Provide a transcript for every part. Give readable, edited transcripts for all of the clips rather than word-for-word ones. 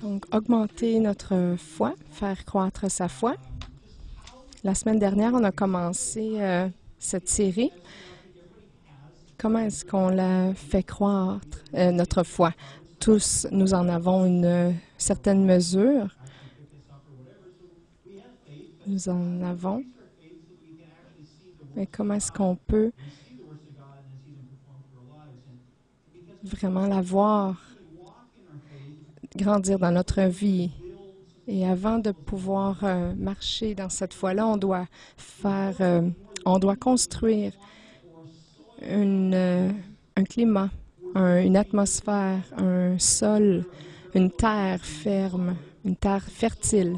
Donc, augmenter notre foi, faire croître sa foi. La semaine dernière, on a commencé cette série. Comment est-ce qu'on la fait croître, notre foi? Tous, nous en avons une certaine mesure. Nous en avons. Mais comment est-ce qu'on peut vraiment la voir grandir dans notre vie? Et avant de pouvoir marcher dans cette foi-là, on doit construire un climat, une atmosphère, un sol, une terre ferme, une terre fertile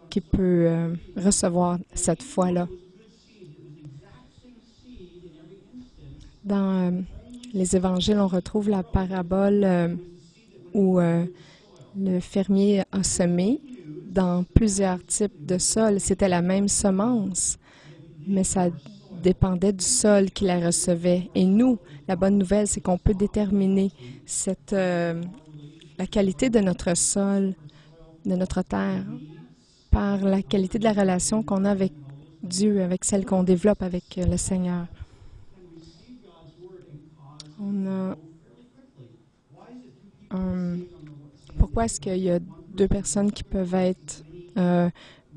qui peut recevoir cette foi-là. Dans les évangiles, on retrouve la parabole où le fermier a semé dans plusieurs types de sols. C'était la même semence, mais ça dépendait du sol qu'il la recevait. Et nous, la bonne nouvelle, c'est qu'on peut déterminer la qualité de notre sol, de notre terre, par la qualité de la relation qu'on a avec Dieu, avec celle qu'on développe avec le Seigneur. Pourquoi est-ce qu'il y a deux personnes qui peuvent être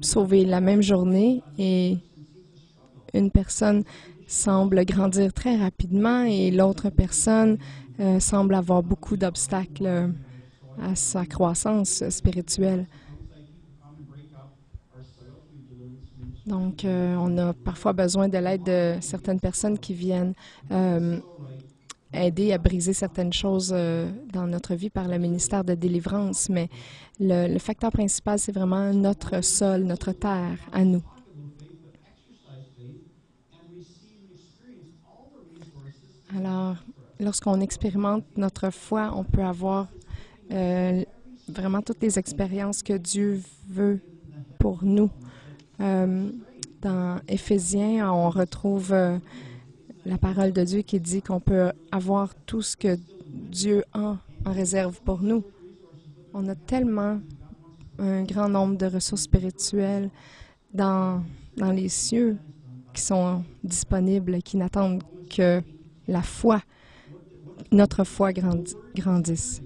sauvées la même journée et une personne semble grandir très rapidement et l'autre personne semble avoir beaucoup d'obstacles à sa croissance spirituelle? Donc, on a parfois besoin de l'aide de certaines personnes qui viennent aider à briser certaines choses dans notre vie par le ministère de délivrance, mais le facteur principal, c'est vraiment notre sol, notre terre à nous. Alors, lorsqu'on expérimente notre foi, on peut avoir vraiment toutes les expériences que Dieu veut pour nous. Dans Éphésiens, on retrouve la parole de Dieu qui dit qu'on peut avoir tout ce que Dieu a en réserve pour nous. On a tellement un grand nombre de ressources spirituelles dans les cieux qui sont disponibles, qui n'attendent que la foi, notre foi grandisse.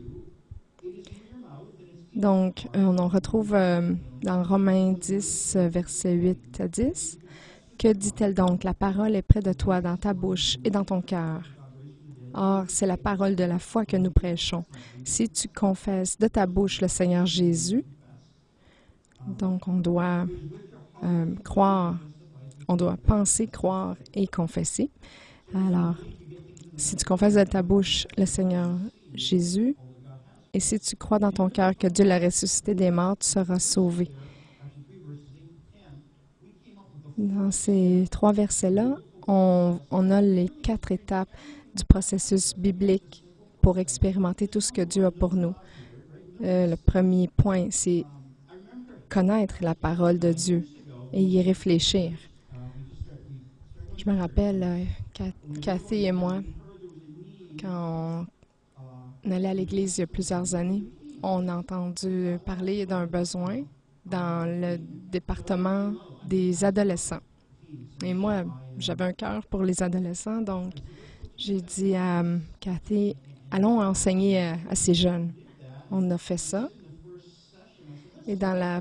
Donc, on en retrouve dans Romains 10, versets 8 à 10. Que dit-elle donc? La parole est près de toi, dans ta bouche et dans ton cœur. Or, c'est la parole de la foi que nous prêchons. Si tu confesses de ta bouche le Seigneur Jésus, donc on doit croire, on doit penser, croire et confesser. Alors, si tu confesses de ta bouche le Seigneur Jésus, et si tu crois dans ton cœur que Dieu l'a ressuscité des morts, tu seras sauvé. Dans ces trois versets-là, on a les 4 étapes du processus biblique pour expérimenter tout ce que Dieu a pour nous. Le premier point, c'est connaître la parole de Dieu et y réfléchir. Je me rappelle, Cathy et moi, quand on allait à l'église il y a plusieurs années, on a entendu parler d'un besoin dans le département des adolescents. Et moi, j'avais un cœur pour les adolescents, donc j'ai dit à Cathy, allons enseigner à ces jeunes. On a fait ça. Et dans la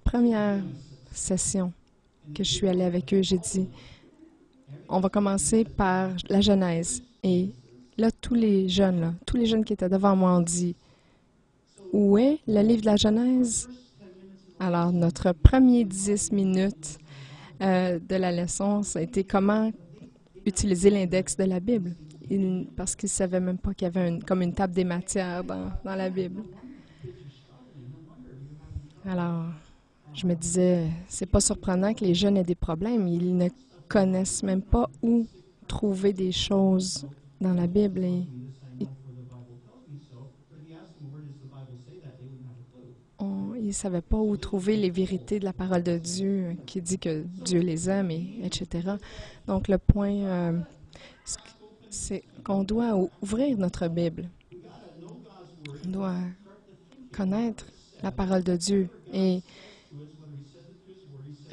première session que je suis allée avec eux, j'ai dit, on va commencer par la Genèse. Et là, tous les jeunes qui étaient devant moi ont dit, où est le livre de la Genèse? Alors, notre premier 10 minutes de la leçon, ça a été comment utiliser l'index de la Bible. Parce qu'ils ne savaient même pas qu'il y avait comme une table des matières dans la Bible. Alors, je me disais, c'est pas surprenant que les jeunes aient des problèmes. Ils ne connaissent même pas où trouver des choses dans la Bible. Ils ne savaient pas où trouver les vérités de la parole de Dieu qui dit que Dieu les aime, etc. Donc, le point, c'est qu'on doit ouvrir notre Bible. On doit connaître la parole de Dieu et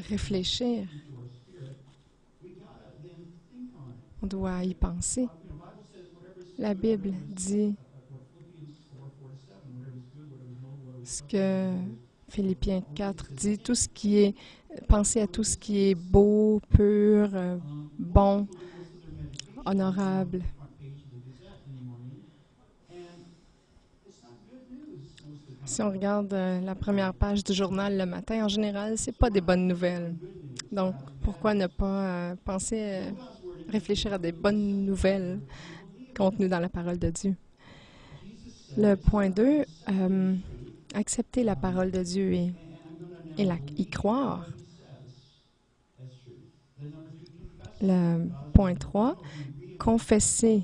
réfléchir. On doit y penser. La Bible dit ce que Philippiens 4 dit, tout ce qui est, pensez à tout ce qui est beau, pur, bon, honorable. Si on regarde la première page du journal le matin, en général, c'est pas des bonnes nouvelles. Donc, pourquoi ne pas réfléchir à des bonnes nouvelles contenues dans la parole de Dieu? Le point 2, accepter la parole de Dieu et y croire. Le point 3, confesser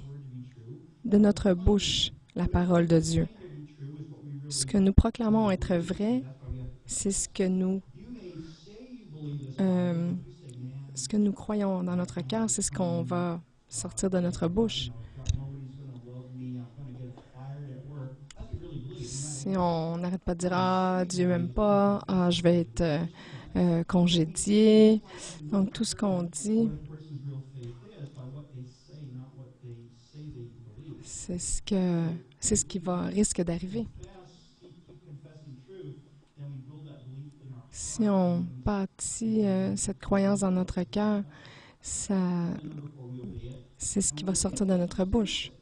de notre bouche la parole de Dieu. Ce que nous proclamons être vrai, c'est ce que nous croyons dans notre cœur, c'est ce qu'on va sortir de notre bouche. Si on n'arrête pas de dire « Ah, Dieu m'aime pas, ah, je vais être congédié », donc tout ce qu'on dit, c'est ce qui risque d'arriver. Si on bâtit cette croyance dans notre cœur, c'est ce qui va sortir de notre bouche.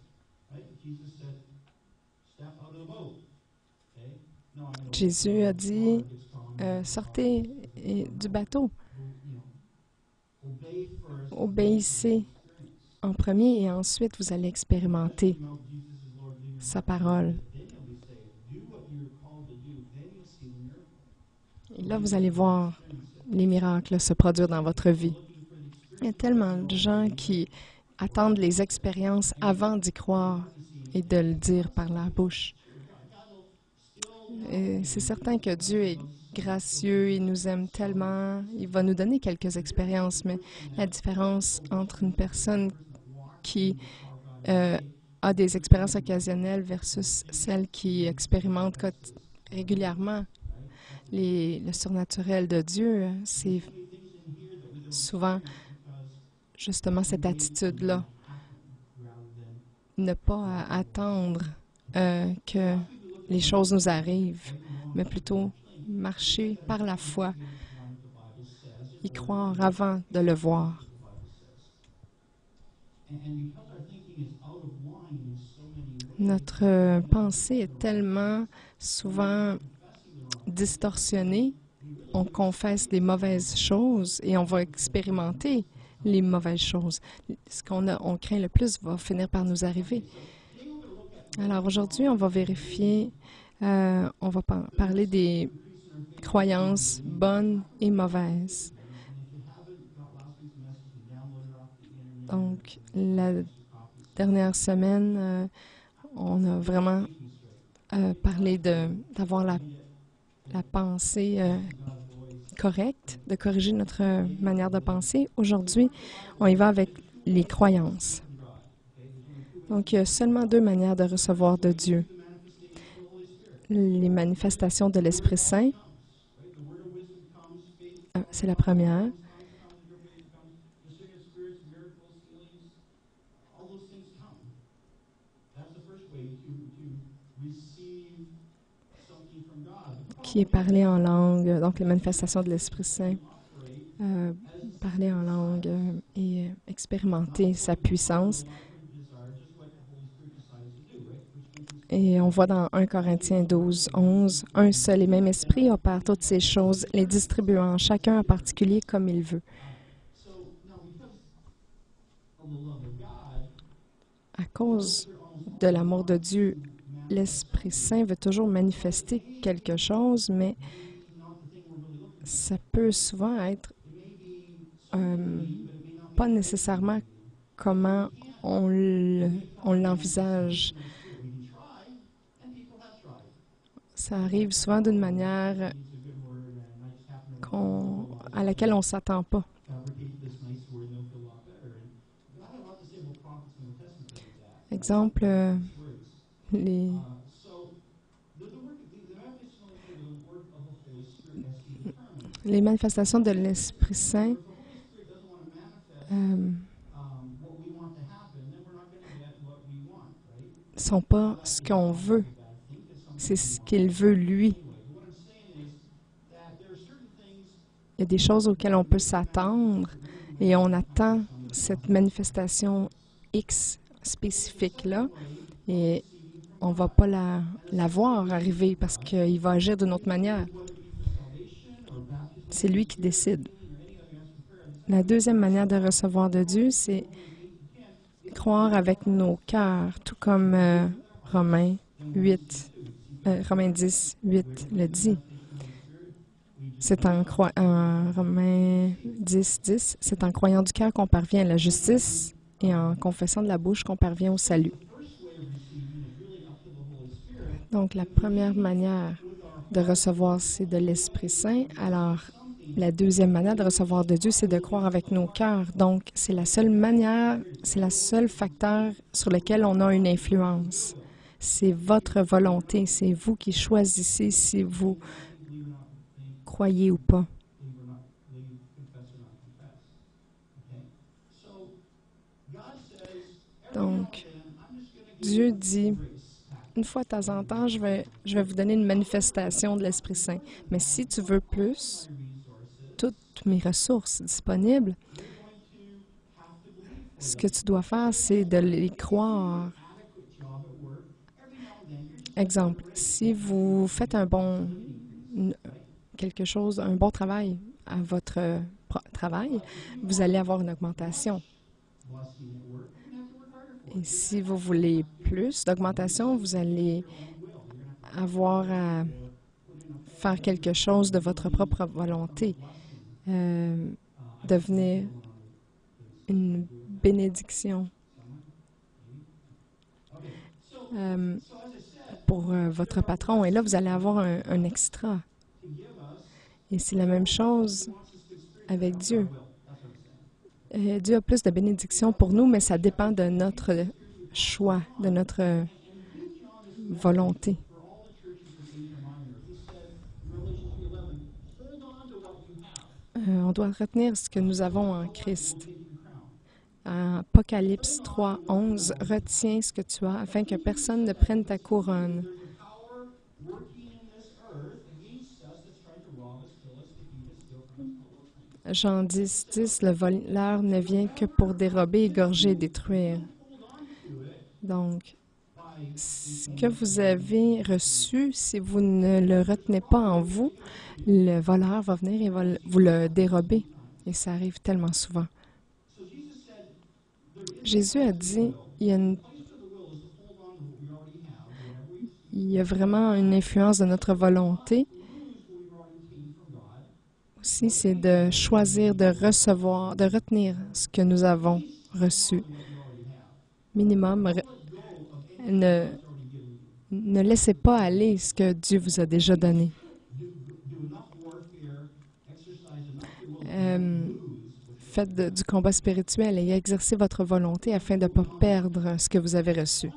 Jésus a dit, sortez du bateau. Obéissez en premier et ensuite vous allez expérimenter sa parole. Et là, vous allez voir les miracles se produire dans votre vie. Il y a tellement de gens qui attendent les expériences avant d'y croire et de le dire par la bouche. C'est certain que Dieu est gracieux, il nous aime tellement, il va nous donner quelques expériences, mais la différence entre une personne qui a des expériences occasionnelles versus celle qui expérimente régulièrement le surnaturel de Dieu, c'est souvent justement cette attitude-là. Ne pas attendre que les choses nous arrivent, mais plutôt marcher par la foi, y croire avant de le voir. Notre pensée est tellement souvent distorsionnée, on confesse des mauvaises choses et on va expérimenter les mauvaises choses. Ce on craint le plus va finir par nous arriver. Alors aujourd'hui, on va vérifier, on va parler des croyances bonnes et mauvaises. Donc, la dernière semaine, on a vraiment parlé d'avoir la pensée correcte, de corriger notre manière de penser. Aujourd'hui, on y va avec les croyances. Donc, il y a seulement 2 manières de recevoir de Dieu. Les manifestations de l'Esprit Saint, c'est la première. Qui est parler en langue, donc les manifestations de l'Esprit Saint, parler en langue et expérimenter sa puissance. Et on voit dans 1 Corinthiens 12, 11, « Un seul et même esprit opère toutes ces choses, les distribuant chacun en particulier comme il veut. » À cause de l'amour de Dieu, l'Esprit Saint veut toujours manifester quelque chose, mais ça peut souvent être pas nécessairement comment on l'envisage. Ça arrive souvent d'une manière à laquelle on ne s'attend pas. Exemple, les Les manifestations de l'Esprit Saint ne sont pas ce qu'on veut, c'est ce qu'il veut lui. Il y a des choses auxquelles on peut s'attendre et on attend cette manifestation X spécifique-là et on ne va pas la voir arriver parce qu'il va agir d'une autre manière. C'est lui qui décide. La deuxième manière de recevoir de Dieu, c'est croire avec nos cœurs, tout comme Romains 10, 8 le dit. C'est en Romains 10, 10, c'est en croyant du cœur qu'on parvient à la justice et en confessant de la bouche qu'on parvient au salut. Donc, la première manière de recevoir, c'est de l'Esprit Saint. Alors, la deuxième manière de recevoir de Dieu, c'est de croire avec nos cœurs. Donc, c'est la seule manière, c'est le seul facteur sur lequel on a une influence. C'est votre volonté, c'est vous qui choisissez si vous croyez ou pas. Donc, Dieu dit, une fois de temps en temps, je vais vous donner une manifestation de l'Esprit Saint. Mais si tu veux plus, toutes mes ressources disponibles, ce que tu dois faire, c'est de les croire. Exemple, si vous faites un bon travail à votre travail, vous allez avoir une augmentation. Et si vous voulez plus d'augmentation, vous allez avoir à faire quelque chose de votre propre volonté, devenir une bénédiction pour votre patron. Et là, vous allez avoir un extra. Et c'est la même chose avec Dieu. Dieu a plus de bénédictions pour nous, mais ça dépend de notre choix, de notre volonté. On doit retenir ce que nous avons en Christ. Apocalypse 3, 11, « Retiens ce que tu as afin que personne ne prenne ta couronne. » Jean 10, 10, « Le voleur ne vient que pour dérober, égorger et détruire. » Donc, ce que vous avez reçu, si vous ne le retenez pas en vous, le voleur va venir et va vous le dérober. Et ça arrive tellement souvent. Jésus a dit, il y a vraiment une influence de notre volonté. Aussi, c'est de choisir de recevoir, de retenir ce que nous avons reçu. Minimum, ne laissez pas aller ce que Dieu vous a déjà donné. Faites du combat spirituel et exercez votre volonté afin de ne pas perdre ce que vous avez reçu.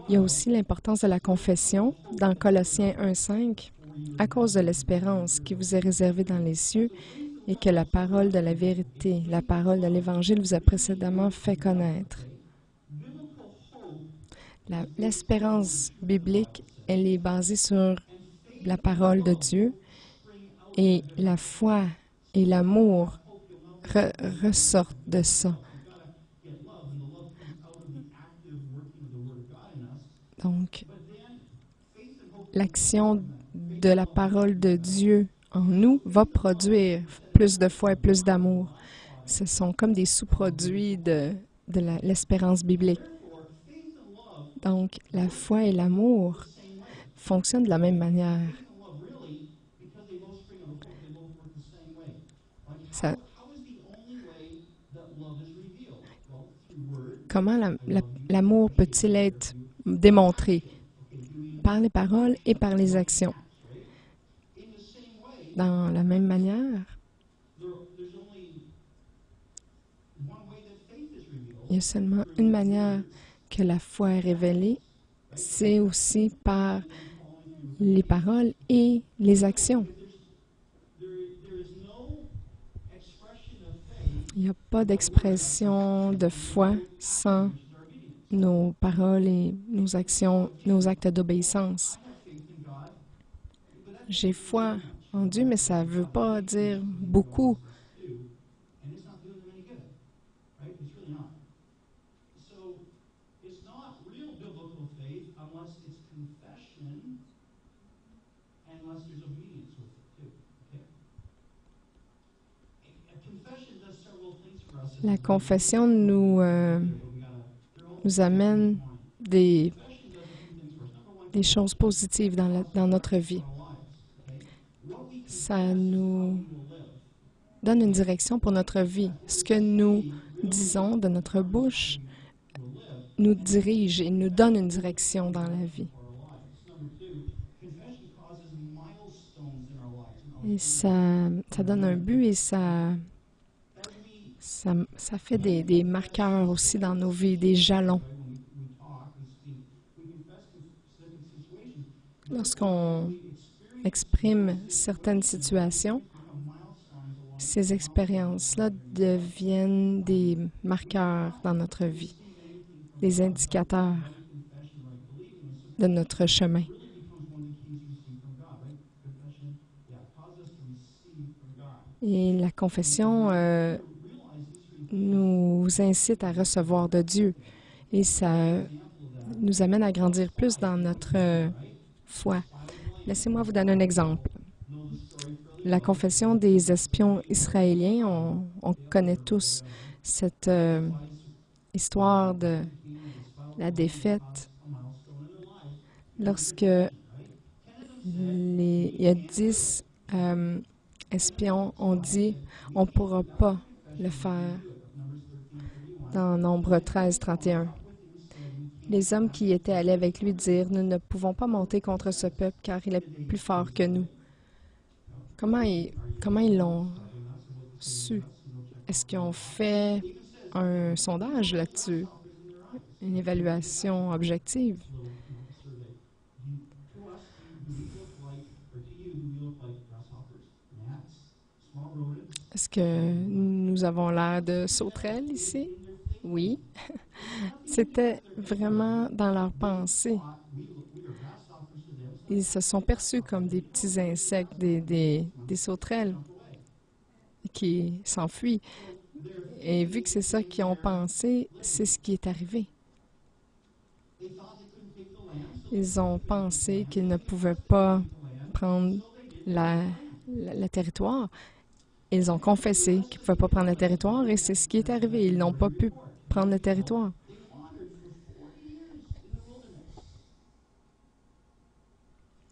Il y a aussi l'importance de la confession dans Colossiens 1,5, « À cause de l'espérance qui vous est réservée dans les cieux et que la parole de la vérité, la parole de l'Évangile vous a précédemment fait connaître. » L'espérance biblique, elle est basée sur la parole de Dieu et la foi et l'amour ressortent de ça. Donc, l'action de la parole de Dieu en nous va produire plus de foi et plus d'amour. Ce sont comme des sous-produits de l'espérance biblique. Donc, la foi et l'amour fonctionnent de la même manière. Comment l'amour peut-il être démontré? Par les paroles et par les actions. Dans la même manière, il y a seulement une manière que la foi est révélée, c'est aussi par les paroles et les actions. Il n'y a pas d'expression de foi sans nos paroles et nos actions, nos actes d'obéissance. J'ai foi en Dieu, mais ça ne veut pas dire beaucoup. La confession nous amène des choses positives dans notre vie. Ça nous donne une direction pour notre vie. Ce que nous disons de notre bouche nous dirige et nous donne une direction dans la vie. Et ça donne un but et ça fait des marqueurs aussi dans nos vies, des jalons. Lorsqu'on exprime certaines situations, ces expériences-là deviennent des marqueurs dans notre vie, des indicateurs de notre chemin. Et la confession nous incite à recevoir de Dieu et ça nous amène à grandir plus dans notre foi. Laissez-moi vous donner un exemple. La confession des espions israéliens, on connaît tous cette histoire de la défaite lorsque il y a 10 espions ont dit « on ne pourra pas le faire » dans Nombre 13, 31. Les hommes qui étaient allés avec lui dirent « Nous ne pouvons pas monter contre ce peuple car il est plus fort que nous. » Comment ils l'ont su? Est-ce qu'ils ont fait un sondage là-dessus? Une évaluation objective? Est-ce que nous avons l'air de sauterelles ici? Oui. C'était vraiment dans leur pensée. Ils se sont perçus comme des petits insectes, des sauterelles qui s'enfuient. Et vu que c'est ça qu'ils ont pensé, c'est ce qui est arrivé. Ils ont pensé qu'ils ne pouvaient pas prendre le territoire. Ils ont confessé qu'ils ne pouvaient pas prendre le territoire et c'est ce qui est arrivé. Ils n'ont pas pu prendre le territoire.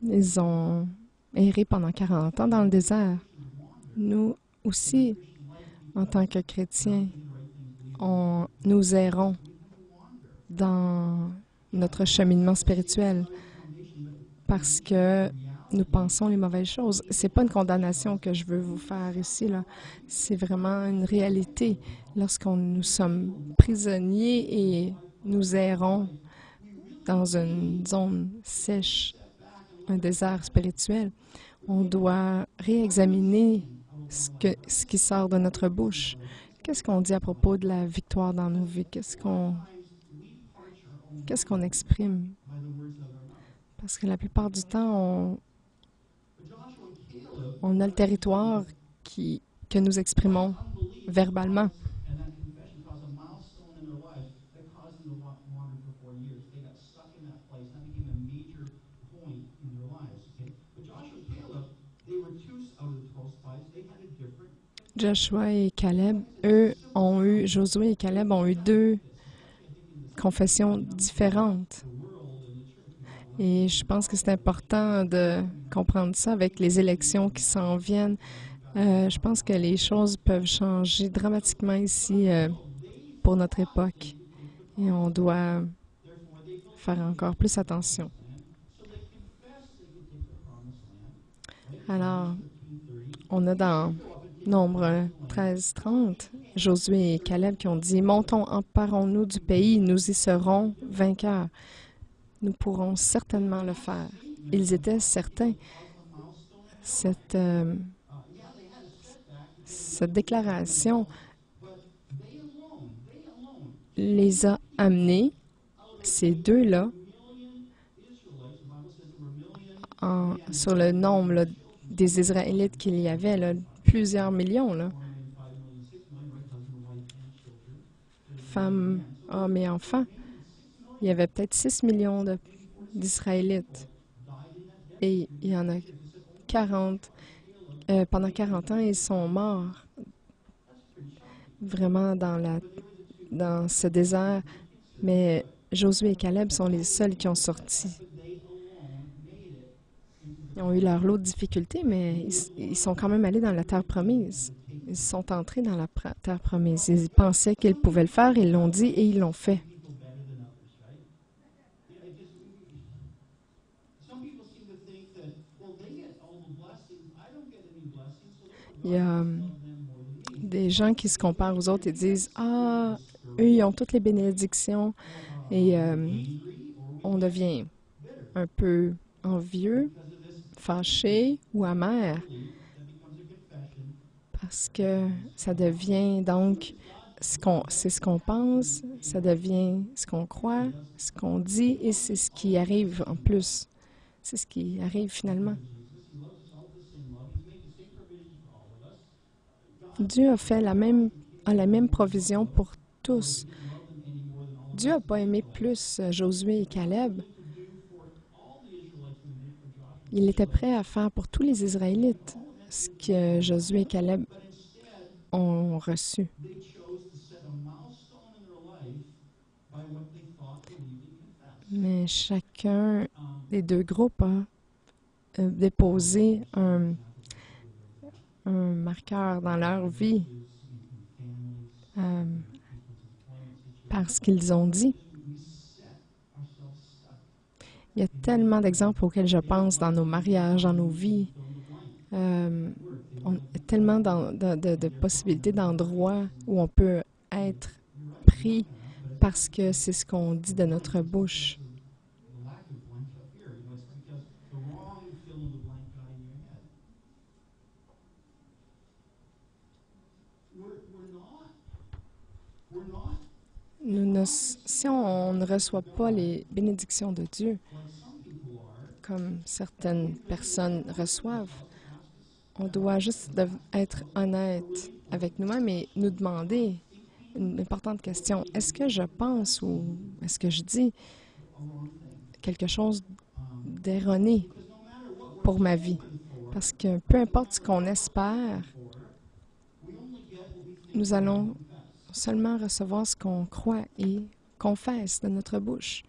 Ils ont erré pendant 40 ans dans le désert. Nous aussi, en tant que chrétiens, nous errons dans notre cheminement spirituel parce que nous pensons les mauvaises choses. Ce n'est pas une condamnation que je veux vous faire ici, là. C'est vraiment une réalité. Nous sommes prisonniers et nous errons dans une zone sèche, un désert spirituel, on doit réexaminer ce qui sort de notre bouche. Qu'est-ce qu'on dit à propos de la victoire dans nos vies? Qu'est-ce qu'on exprime? Parce que la plupart du temps, on a le territoire que nous exprimons verbalement. Josué et Caleb, Josué et Caleb ont eu deux confessions différentes. Et je pense que c'est important de comprendre ça avec les élections qui s'en viennent. Je pense que les choses peuvent changer dramatiquement ici pour notre époque. Et on doit faire encore plus attention. Alors, on a dans Nombre 13, 30, Josué et Caleb qui ont dit « Montons, emparons-nous du pays, nous y serons vainqueurs. » Nous pourrons certainement le faire. ils étaient certains. Cette déclaration les a amenés, ces deux-là, sur le nombre là, des Israélites qu'il y avait, là, plusieurs millions, là. Femmes, hommes et enfants. Il y avait peut-être 6 millions d'Israélites. Et il y en a 40. Pendant 40 ans, ils sont morts vraiment dans ce désert. Mais Josué et Caleb sont les seuls qui ont sorti. Ils ont eu leur lot de difficultés, mais ils sont quand même allés dans la terre promise. Ils sont entrés dans la terre promise. Ils pensaient qu'ils pouvaient le faire, ils l'ont dit et ils l'ont fait. Il y a des gens qui se comparent aux autres et disent « Ah, eux, ils ont toutes les bénédictions. » Et on devient un peu envieux, fâché ou amer. Parce que ça devient donc, c'est ce qu'on pense, ça devient ce qu'on croit, ce qu'on dit et c'est ce qui arrive en plus. C'est ce qui arrive finalement. Dieu a fait la même provision pour tous. Dieu n'a pas aimé plus Josué et Caleb. Il était prêt à faire pour tous les Israélites ce que Josué et Caleb ont reçu. Mais chacun des deux groupes a déposé un marqueur dans leur vie parce qu'ils ont dit. Il y a tellement d'exemples auxquels je pense dans nos mariages, dans nos vies. Tellement de possibilités d'endroits où on peut être pris parce que c'est ce qu'on dit de notre bouche. Si on ne reçoit pas les bénédictions de Dieu, comme certaines personnes reçoivent, on doit juste être honnête avec nous-mêmes et nous demander une importante question. Est-ce que je pense ou est-ce que je dis quelque chose d'erroné pour ma vie? Parce que peu importe ce qu'on espère, nous allons seulement recevoir ce qu'on croit et confesse de notre bouche.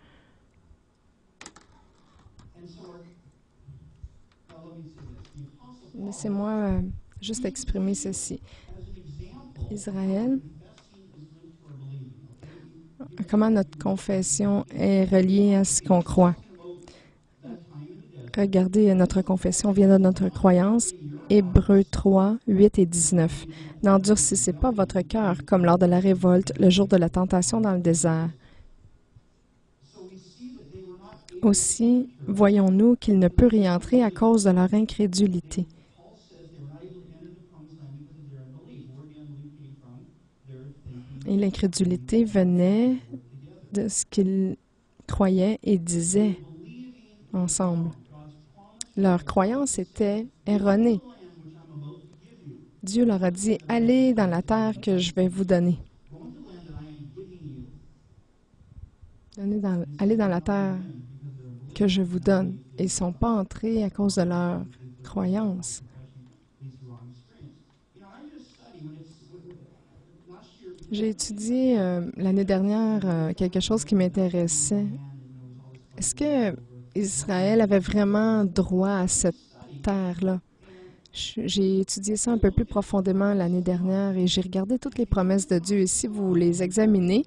Laissez-moi juste exprimer ceci. Israël, comment notre confession est reliée à ce qu'on croit. Regardez, notre confession vient de notre croyance. Hébreux 3, 8 et 19. « N'endurcissez pas votre cœur comme lors de la révolte, le jour de la tentation dans le désert. Aussi, voyons-nous qu'il ne peut y entrer à cause de leur incrédulité. » Et l'incrédulité venait de ce qu'ils croyaient et disaient ensemble. Leur croyance était erronée. Dieu leur a dit, « Allez dans la terre que je vais vous donner. » Allez dans la terre que je vous donne. Et ils ne sont pas entrés à cause de leur croyance. J'ai étudié l'année dernière quelque chose qui m'intéressait. Est-ce que Israël avait vraiment droit à cette terre-là? J'ai étudié ça un peu plus profondément l'année dernière et j'ai regardé toutes les promesses de Dieu. Et si vous les examinez,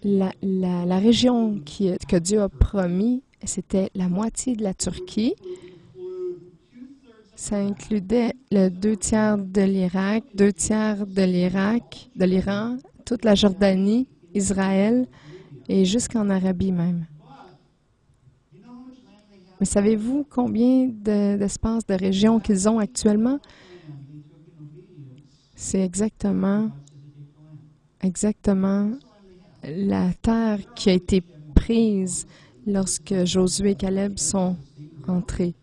la région que Dieu a promis, c'était la moitié de la Turquie. Ça incluait le 2/3 de l'Irak, 2/3 de l'Iran, toute la Jordanie, Israël et jusqu'en Arabie même. Mais savez-vous combien d'espaces, de régions qu'ils ont actuellement? C'est exactement la terre qui a été prise lorsque Josué et Caleb sont entrés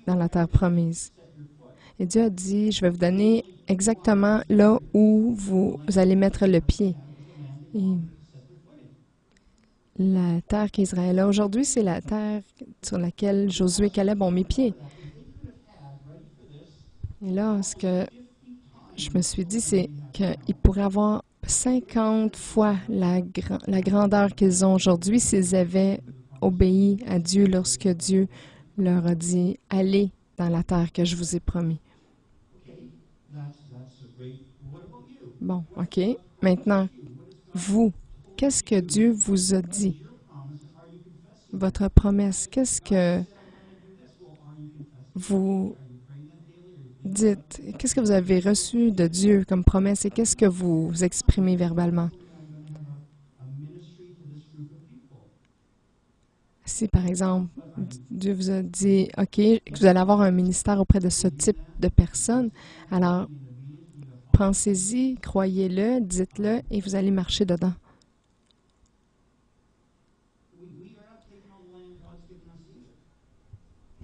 dans la terre promise. Et Dieu a dit, je vais vous donner exactement là où vous allez mettre le pied. Et la terre qu'Israël a aujourd'hui, c'est la terre sur laquelle Josué et Caleb ont mis pied. Et là, ce que je me suis dit, c'est qu'ils pourraient avoir 50 fois la grandeur qu'ils ont aujourd'hui s'ils avaient obéi à Dieu lorsque Dieu leur a dit « Allez dans la terre que je vous ai promis ». Bon, OK. Maintenant, vous, qu'est-ce que Dieu vous a dit? Votre promesse, qu'est-ce que vous dites? Qu'est-ce que vous avez reçu de Dieu comme promesse et qu'est-ce que vous exprimez verbalement? Si, par exemple, Dieu vous a dit, OK, que vous allez avoir un ministère auprès de ce type de personnes, alors pensez-y, croyez-le, dites-le et vous allez marcher dedans.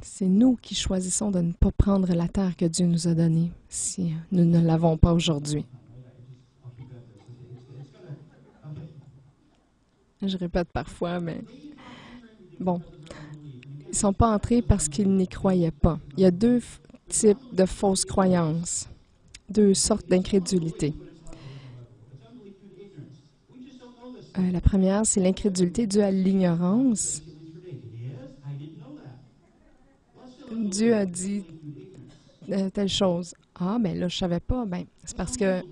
C'est nous qui choisissons de ne pas prendre la terre que Dieu nous a donnée si nous ne l'avons pas aujourd'hui. Je répète parfois, mais bon. Ils ne sont pas entrés parce qu'ils n'y croyaient pas. Il y a deux types de fausses croyances, deux sortes d'incrédulité. La première, c'est l'incrédulité due à l'ignorance. Dieu a dit telle chose. Ah, ben là, je ne savais pas. Ben, c'est parce que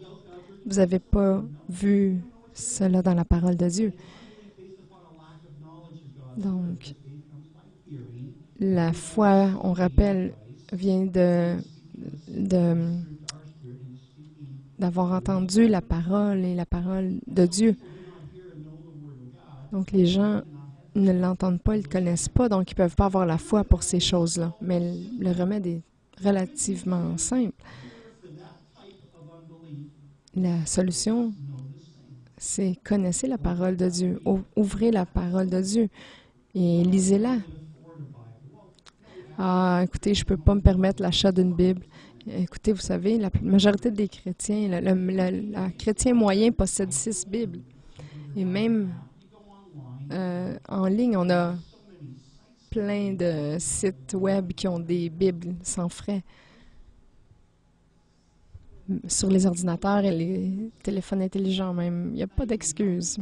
vous n'avez pas vu cela dans la parole de Dieu. Donc, la foi, on rappelle, vient d'avoir entendu la parole et la parole de Dieu. Donc, les gens ne l'entendent pas, ils ne le connaissent pas, donc ils ne peuvent pas avoir la foi pour ces choses-là. Mais le remède est relativement simple. La solution, c'est connaissez la parole de Dieu, ouvrez la parole de Dieu et lisez-la. Ah, écoutez, je ne peux pas me permettre l'achat d'une Bible. Écoutez, vous savez, la majorité des chrétiens, le chrétien moyen possède 6 Bibles. Et même en ligne, on a plein de sites web qui ont des Bibles sans frais. Sur les ordinateurs et les téléphones intelligents même, il n'y a pas d'excuse.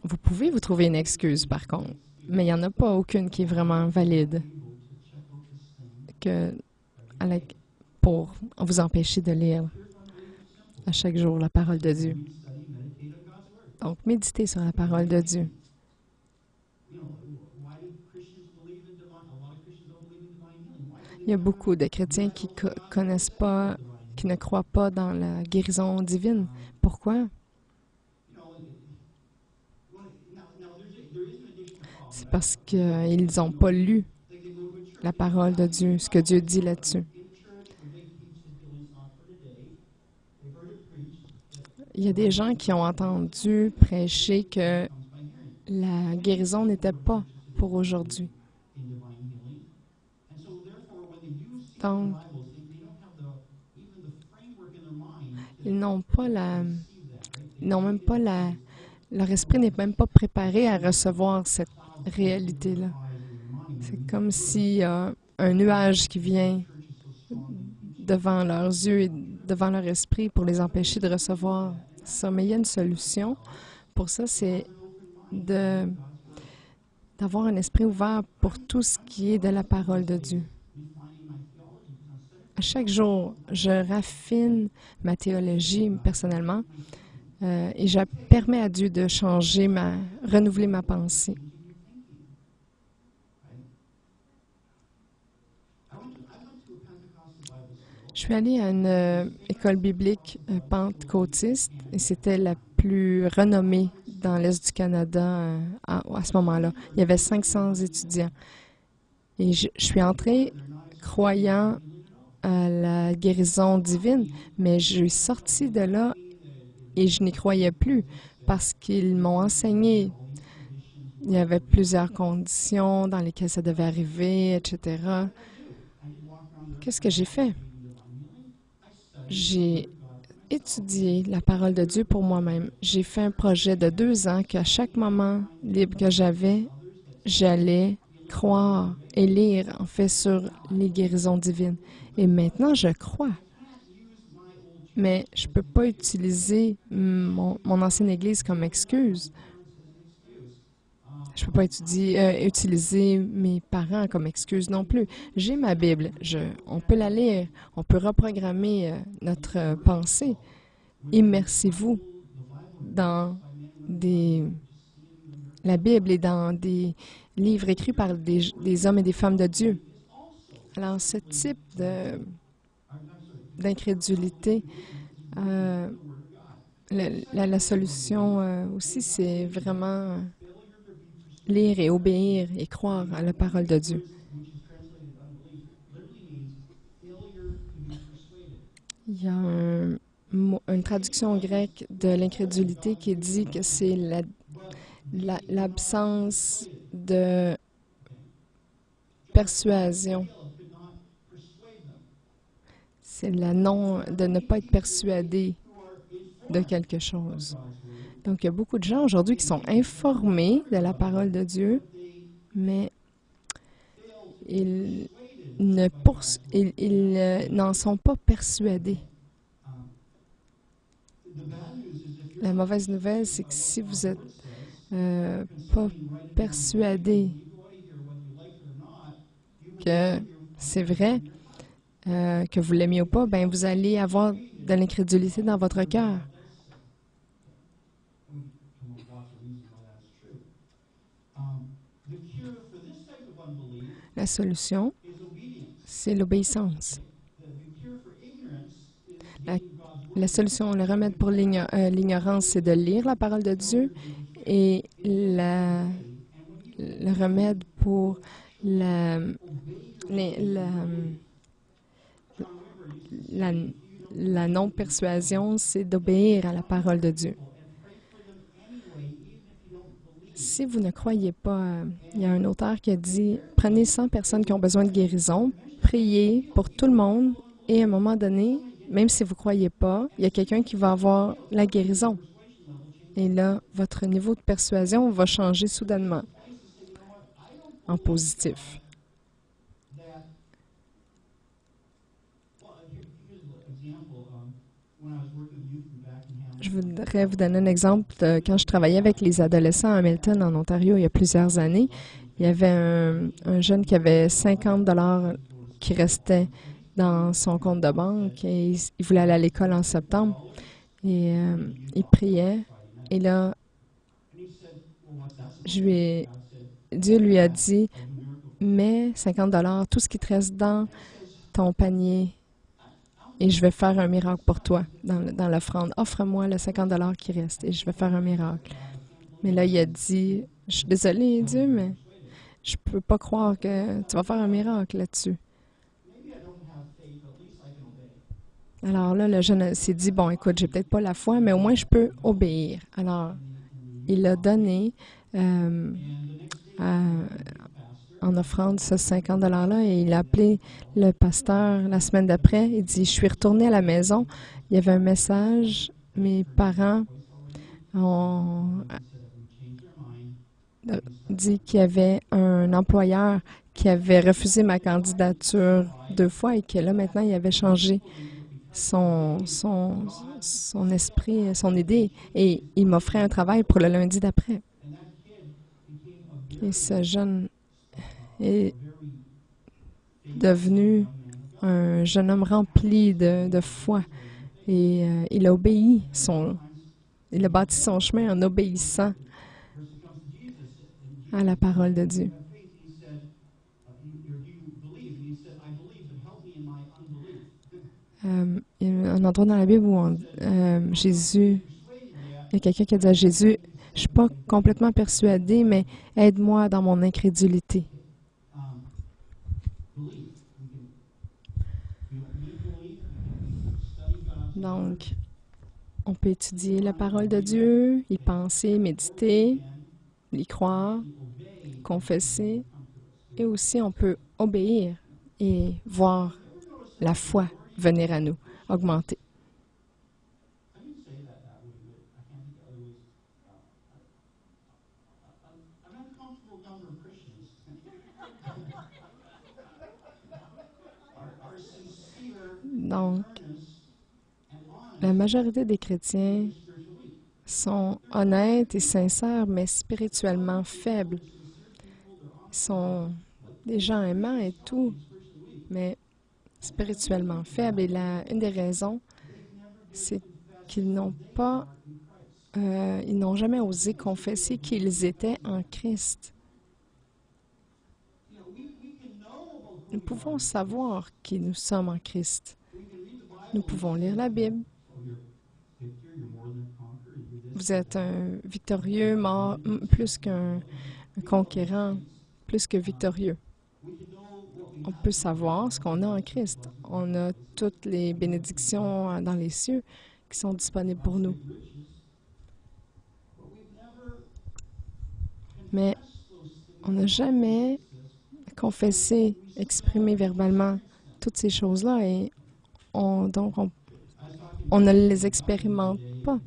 Vous pouvez vous trouver une excuse, par contre, mais il n'y en a pas aucune qui est vraiment valide pour vous empêcher de lire à chaque jour la parole de Dieu. Donc, méditez sur la parole de Dieu. Il y a beaucoup de chrétiens qui connaissent pas, qui ne croient pas dans la guérison divine. Pourquoi? C'est parce qu'ils n'ont pas lu la parole de Dieu, ce que Dieu dit là-dessus. Il y a des gens qui ont entendu prêcher que la guérison n'était pas pour aujourd'hui. Donc, ils n'ont même pas leur esprit n'est même pas préparé à recevoir cette réalité-là. C'est comme s'il y a un nuage qui vient devant leurs yeux et devant leur esprit pour les empêcher de recevoir ça. Mais il y a une solution pour ça, c'est d'avoir un esprit ouvert pour tout ce qui est de la parole de Dieu. À chaque jour, je raffine ma théologie personnellement et je permets à Dieu de renouveler ma pensée. Je suis allée à une école biblique pentecôtiste et c'était la plus renommée dans l'Est du Canada à ce moment-là. Il y avait 500 étudiants. Et je suis entrée croyant à la guérison divine, mais je suis sortie de là et je n'y croyais plus parce qu'ils m'ont enseigné. Il y avait plusieurs conditions dans lesquelles ça devait arriver, etc. Qu'est-ce que j'ai fait? J'ai étudié la parole de Dieu pour moi-même. J'ai fait un projet de 2 ans qu'à chaque moment libre que j'avais, j'allais croire et lire, en fait, sur les guérisons divines. Et maintenant, je crois. Mais je ne peux pas utiliser mon ancienne Église comme excuse. Je ne peux pas utiliser mes parents comme excuse non plus. J'ai ma Bible. On peut la lire. On peut reprogrammer notre pensée. Immersez-vous dans la Bible et dans des livres écrits par des hommes et des femmes de Dieu. Alors, ce type d'incrédulité, la solution aussi, c'est vraiment lire et obéir et croire à la parole de Dieu. Il y a une traduction grecque de l'incrédulité qui dit que c'est l'absence de persuasion. C'est de ne pas être persuadé de quelque chose. Donc, il y a beaucoup de gens aujourd'hui qui sont informés de la parole de Dieu, mais ils n'en sont pas persuadés. La mauvaise nouvelle, c'est que si vous n'êtes pas persuadé que c'est vrai, que vous l'aimiez ou pas, ben vous allez avoir de l'incrédulité dans votre cœur. La solution, c'est l'obéissance. La solution, le remède pour l'ignorance, c'est de lire la parole de Dieu, et le remède pour la non-persuasion, c'est d'obéir à la parole de Dieu. Si vous ne croyez pas, il y a un auteur qui a dit « Prenez 100 personnes qui ont besoin de guérison, priez pour tout le monde, et à un moment donné, même si vous ne croyez pas, il y a quelqu'un qui va avoir la guérison. Et là, votre niveau de persuasion va changer soudainement en positif. » Je voudrais vous donner un exemple. Quand je travaillais avec les adolescents à Hamilton, en Ontario, il y a plusieurs années, il y avait un jeune qui avait 50 $ qui restait dans son compte de banque et il voulait aller à l'école en septembre. Et il priait. Et là, Dieu lui a dit, mets 50 $, tout ce qui te reste dans ton panier, et je vais faire un miracle pour toi dans l'offrande. Offre-moi le 50 $ qui reste et je vais faire un miracle. Mais là, il a dit, je suis désolé, Dieu, mais je ne peux pas croire que tu vas faire un miracle là-dessus. Alors là, le jeune s'est dit, bon, écoute, j'ai peut-être pas la foi, mais au moins je peux obéir. Alors, il a donné en offrande ce 50 $ et il a appelé le pasteur la semaine d'après. Il dit, je suis retourné à la maison. Il y avait un message. Mes parents ont dit qu'il y avait un employeur qui avait refusé ma candidature 2 fois et que là, maintenant, il avait changé son esprit, son idée, et il m'offrait un travail pour le lundi d'après. Et ce jeune est devenu un jeune homme rempli de foi. Et il a obéi, il a bâti son chemin en obéissant à la parole de Dieu. Il y a un endroit dans la Bible où Jésus, il y a quelqu'un qui a dit à Jésus, Je ne suis pas complètement persuadé, mais aide-moi dans mon incrédulité. Donc, on peut étudier la parole de Dieu, y penser, méditer, y croire, confesser, et aussi on peut obéir et voir la foi venir à nous, augmenter. Donc, la majorité des chrétiens sont honnêtes et sincères, mais spirituellement faibles. Ils sont des gens aimants et tout, mais spirituellement faibles. Et une des raisons, c'est qu'ils n'ont jamais osé confesser qu'ils étaient en Christ. Nous pouvons savoir qui nous sommes en Christ. Nous pouvons lire la Bible. Vous êtes un victorieux, mort, plus qu'un conquérant, plus que victorieux. On peut savoir ce qu'on a en Christ. On a toutes les bénédictions dans les cieux qui sont disponibles pour nous. Mais on n'a jamais confessé, exprimé verbalement toutes ces choses-là et donc on ne les expérimente pas.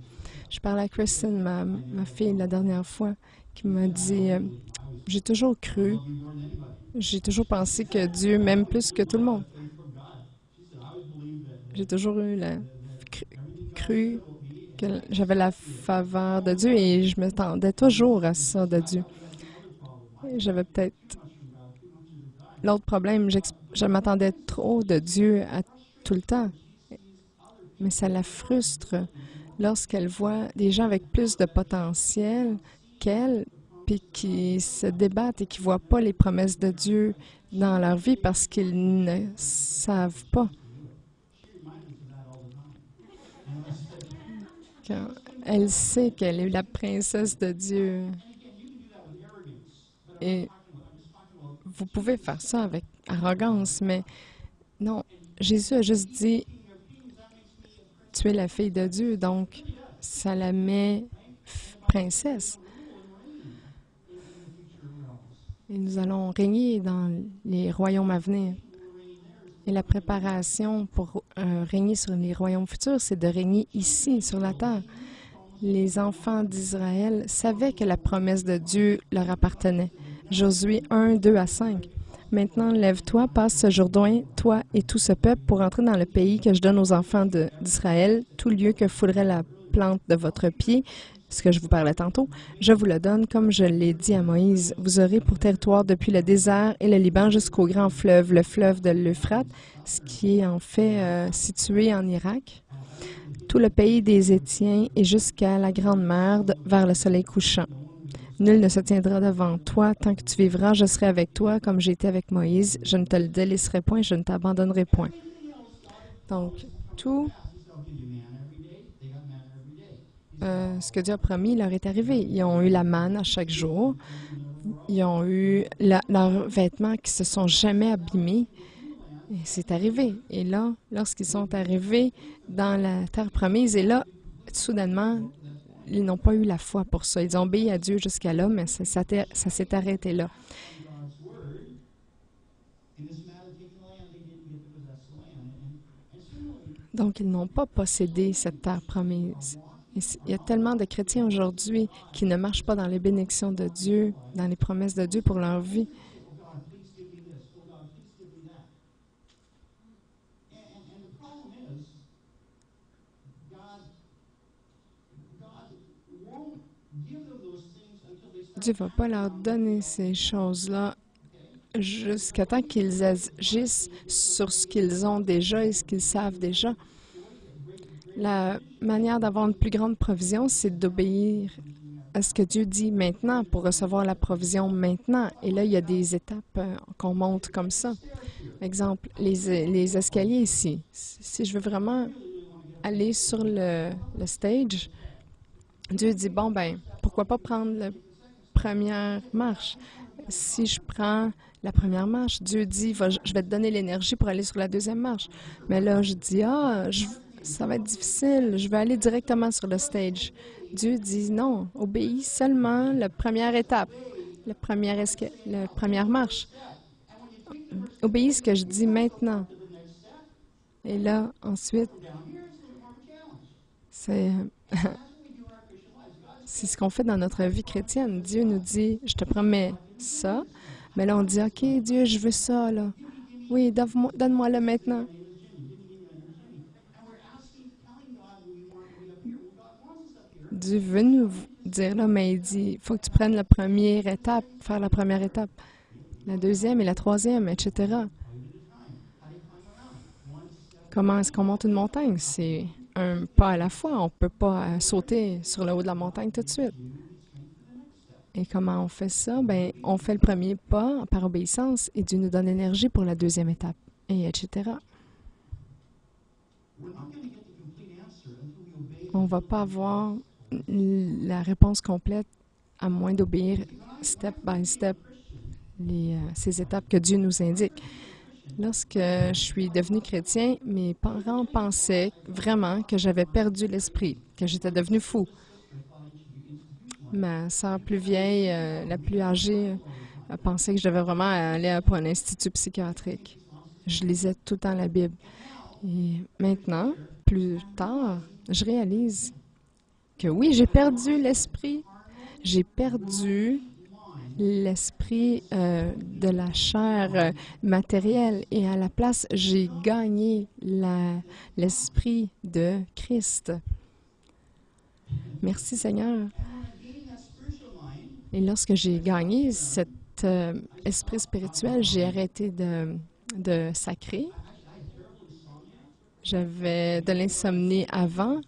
Je parlais à Kristen, ma fille, la dernière fois, qui m'a dit « J'ai toujours cru, j'ai toujours pensé que Dieu m'aime plus que tout le monde. J'ai toujours cru que j'avais la faveur de Dieu et je m'attendais toujours à ça de Dieu. J'avais peut-être l'autre problème, je m'attendais trop de Dieu à tout le temps. Mais ça la frustre lorsqu'elle voit des gens avec plus de potentiel qu'elle, puis qui se débattent et qui ne voient pas les promesses de Dieu dans leur vie parce qu'ils ne savent pas. Quand elle sait qu'elle est la princesse de Dieu. Et vous pouvez faire ça avec arrogance, mais non, Jésus a juste dit « Tu es la fille de Dieu », donc ça la met princesse. Et nous allons régner dans les royaumes à venir. Et la préparation pour régner sur les royaumes futurs, c'est de régner ici, sur la terre. Les enfants d'Israël savaient que la promesse de Dieu leur appartenait. Josué 1, 2 à 5. Maintenant, lève-toi, passe ce Jourdain, toi et tout ce peuple, pour entrer dans le pays que je donne aux enfants d'Israël, tout lieu que foulerait la plante de votre pied, ce que je vous parlais tantôt, je vous le donne comme je l'ai dit à Moïse. Vous aurez pour territoire depuis le désert et le Liban jusqu'au grand fleuve, le fleuve de l'Euphrate, ce qui est en fait situé en Irak, tout le pays des Hétiens et jusqu'à la grande mer vers le soleil couchant. Nul ne se tiendra devant toi tant que tu vivras. Je serai avec toi comme j'ai été avec Moïse. Je ne te le délaisserai point, je ne t'abandonnerai point. Donc, tout ce que Dieu a promis leur est arrivé. Ils ont eu la manne à chaque jour. Ils ont eu leurs vêtements qui se sont jamais abîmés. Et c'est arrivé. Et là, lorsqu'ils sont arrivés dans la terre promise, et là, soudainement, ils n'ont pas eu la foi pour ça. Ils ont obéi à Dieu jusqu'à là, mais ça s'est arrêté là. Donc, ils n'ont pas possédé cette terre promise. Il y a tellement de chrétiens aujourd'hui qui ne marchent pas dans les bénédictions de Dieu, dans les promesses de Dieu pour leur vie. Dieu ne va pas leur donner ces choses-là jusqu'à temps qu'ils agissent sur ce qu'ils ont déjà et ce qu'ils savent déjà. La manière d'avoir une plus grande provision, c'est d'obéir à ce que Dieu dit maintenant pour recevoir la provision maintenant. Et là, il y a des étapes qu'on monte comme ça. Exemple, les escaliers ici. Si je veux vraiment aller sur le stage, Dieu dit, bon, ben, pourquoi pas prendre la première marche? Si je prends la première marche, Dieu dit, je vais te donner l'énergie pour aller sur la deuxième marche. Mais là, je dis, ça va être difficile, je vais aller directement sur le stage. Dieu dit, non, obéis seulement la première étape, la première marche. Obéis ce que je dis maintenant. Et là, ensuite, c'est ce qu'on fait dans notre vie chrétienne. Dieu nous dit, je te promets ça, mais là, on dit, OK, Dieu, je veux ça, là. Oui, donne-moi-le maintenant. Dieu veut nous dire, là, mais il dit, il faut que tu prennes la première étape, faire la première étape, la deuxième et la troisième, etc. Comment est-ce qu'on monte une montagne? C'est un pas à la fois. On ne peut pas sauter sur le haut de la montagne tout de suite. Et comment on fait ça? Bien, on fait le premier pas par obéissance et Dieu nous donne l'énergie pour la deuxième étape, et etc. On ne va pas avoir la réponse complète à moins d'obéir step by step ces étapes que Dieu nous indique. Lorsque je suis devenu chrétien, mes parents pensaient vraiment que j'avais perdu l'esprit, que j'étais devenu fou. Ma sœur plus vieille, la plus âgée, a pensé que je devais vraiment aller pour un institut psychiatrique. Je lisais tout le temps la Bible. Et maintenant, plus tard, je réalise que oui, j'ai perdu l'esprit. J'ai perdu l'esprit de la chair matérielle et à la place, j'ai gagné l'esprit de Christ. Merci Seigneur. Et lorsque j'ai gagné cet esprit spirituel, j'ai arrêté de sacrer. J'avais de l'insomnie avant,